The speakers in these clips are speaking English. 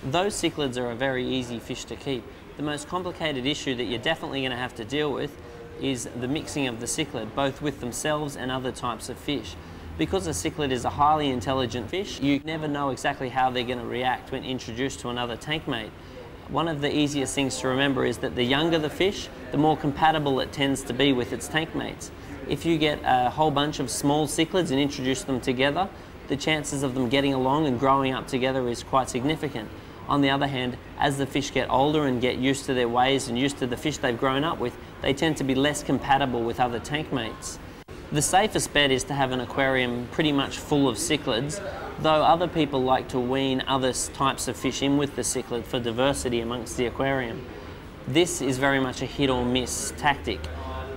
Those cichlids are a very easy fish to keep. The most complicated issue that you're definitely going to have to deal with is the mixing of the cichlid, both with themselves and other types of fish. Because a cichlid is a highly intelligent fish, you never know exactly how they're going to react when introduced to another tank mate. One of the easiest things to remember is that the younger the fish, the more compatible it tends to be with its tank mates. If you get a whole bunch of small cichlids and introduce them together, the chances of them getting along and growing up together is quite significant. On the other hand, as the fish get older and get used to their ways and used to the fish they've grown up with, they tend to be less compatible with other tank mates. The safest bet is to have an aquarium pretty much full of cichlids, though other people like to wean other types of fish in with the cichlid for diversity amongst the aquarium. This is very much a hit or miss tactic.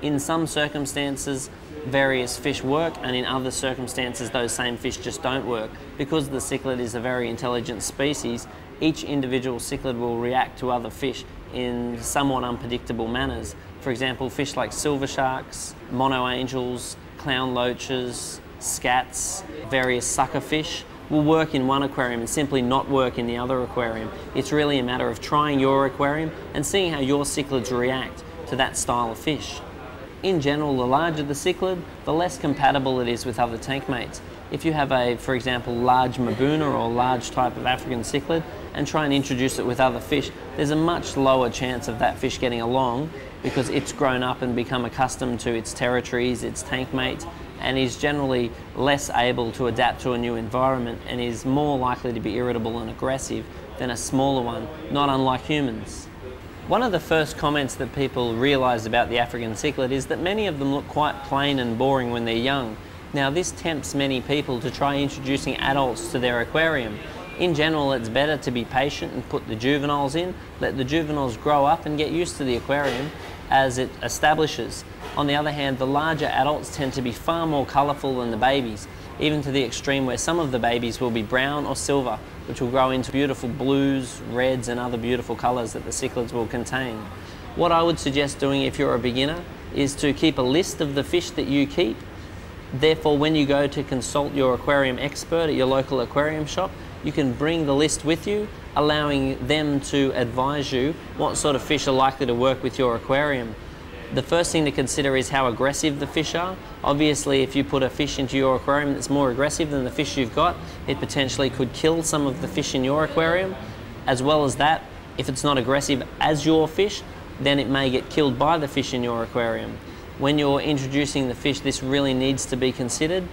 In some circumstances, various fish work, and in other circumstances those same fish just don't work. Because the cichlid is a very intelligent species, each individual cichlid will react to other fish in somewhat unpredictable manners. For example, fish like silver sharks, mono angels, clown loaches, scats, various sucker fish will work in one aquarium and simply not work in the other aquarium. It's really a matter of trying your aquarium and seeing how your cichlids react to that style of fish. In general, the larger the cichlid, the less compatible it is with other tank mates. If you have a, for example, large Mabuna or large type of African cichlid and try and introduce it with other fish, there's a much lower chance of that fish getting along because it's grown up and become accustomed to its territories, its tank mates, and is generally less able to adapt to a new environment and is more likely to be irritable and aggressive than a smaller one, not unlike humans. One of the first comments that people realise about the African cichlid is that many of them look quite plain and boring when they're young. Now this tempts many people to try introducing adults to their aquarium. In general, it's better to be patient and put the juveniles in, let the juveniles grow up and get used to the aquarium as it establishes. On the other hand, the larger adults tend to be far more colourful than the babies, even to the extreme where some of the babies will be brown or silver, which will grow into beautiful blues, reds and other beautiful colours that the cichlids will contain. What I would suggest doing if you're a beginner is to keep a list of the fish that you keep. Therefore, when you go to consult your aquarium expert at your local aquarium shop, you can bring the list with you, allowing them to advise you what sort of fish are likely to work with your aquarium. The first thing to consider is how aggressive the fish are. Obviously, if you put a fish into your aquarium that's more aggressive than the fish you've got, it potentially could kill some of the fish in your aquarium. As well as that, if it's not aggressive as your fish, then it may get killed by the fish in your aquarium. When you're introducing the fish, this really needs to be considered.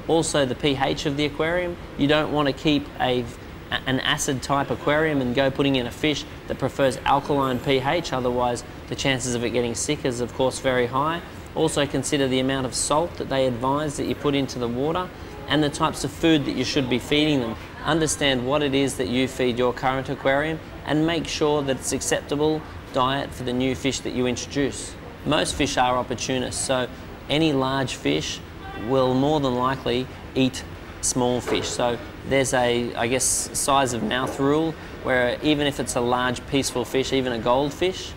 Also, the pH of the aquarium. You don't want to keep an acid type aquarium and go putting in a fish that prefers alkaline pH, otherwise the chances of it getting sick is of course very high. Also consider the amount of salt that they advise that you put into the water and the types of food that you should be feeding them. Understand what it is that you feed your current aquarium and make sure that it's acceptable diet for the new fish that you introduce. Most fish are opportunists, so any large fish will more than likely eat small fish. So there's a, I guess, size of mouth rule where even if it's a large peaceful fish, even a goldfish,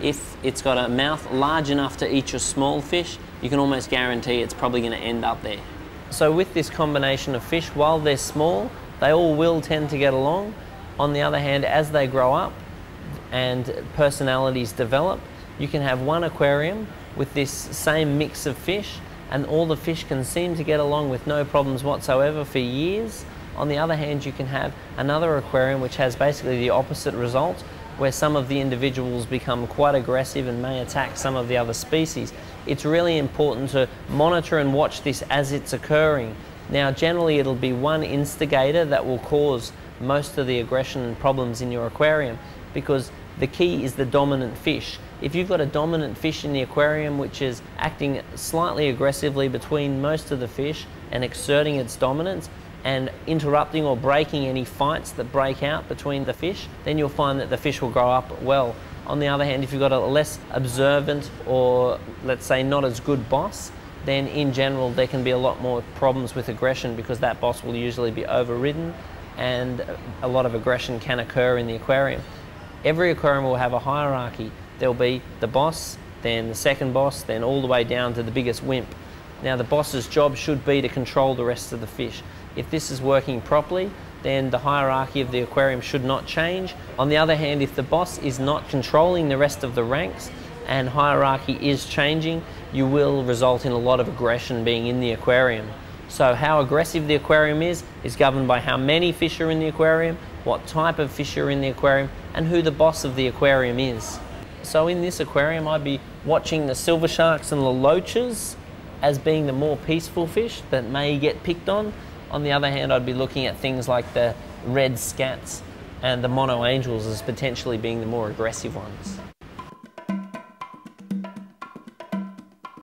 if it's got a mouth large enough to eat your small fish, you can almost guarantee it's probably going to end up there. So with this combination of fish, while they're small, they all will tend to get along. On the other hand, as they grow up and personalities develop, you can have one aquarium with this same mix of fish and all the fish can seem to get along with no problems whatsoever for years. On the other hand, you can have another aquarium which has basically the opposite result, where some of the individuals become quite aggressive and may attack some of the other species. It's really important to monitor and watch this as it's occurring. Now, generally it'll be one instigator that will cause most of the aggression and problems in your aquarium, because the key is the dominant fish. If you've got a dominant fish in the aquarium which is acting slightly aggressively between most of the fish and exerting its dominance and interrupting or breaking any fights that break out between the fish, then you'll find that the fish will grow up well. On the other hand, if you've got a less observant or, let's say, not as good boss, then in general there can be a lot more problems with aggression, because that boss will usually be overridden and a lot of aggression can occur in the aquarium. Every aquarium will have a hierarchy. There'll be the boss, then the second boss, then all the way down to the biggest wimp. Now the boss's job should be to control the rest of the fish. If this is working properly, then the hierarchy of the aquarium should not change. On the other hand, if the boss is not controlling the rest of the ranks and hierarchy is changing, you will result in a lot of aggression being in the aquarium. So how aggressive the aquarium is governed by how many fish are in the aquarium, what type of fish are in the aquarium, and who the boss of the aquarium is. So in this aquarium, I'd be watching the silver sharks and the loaches as being the more peaceful fish that may get picked on. On the other hand, I'd be looking at things like the red scats and the mono angels as potentially being the more aggressive ones.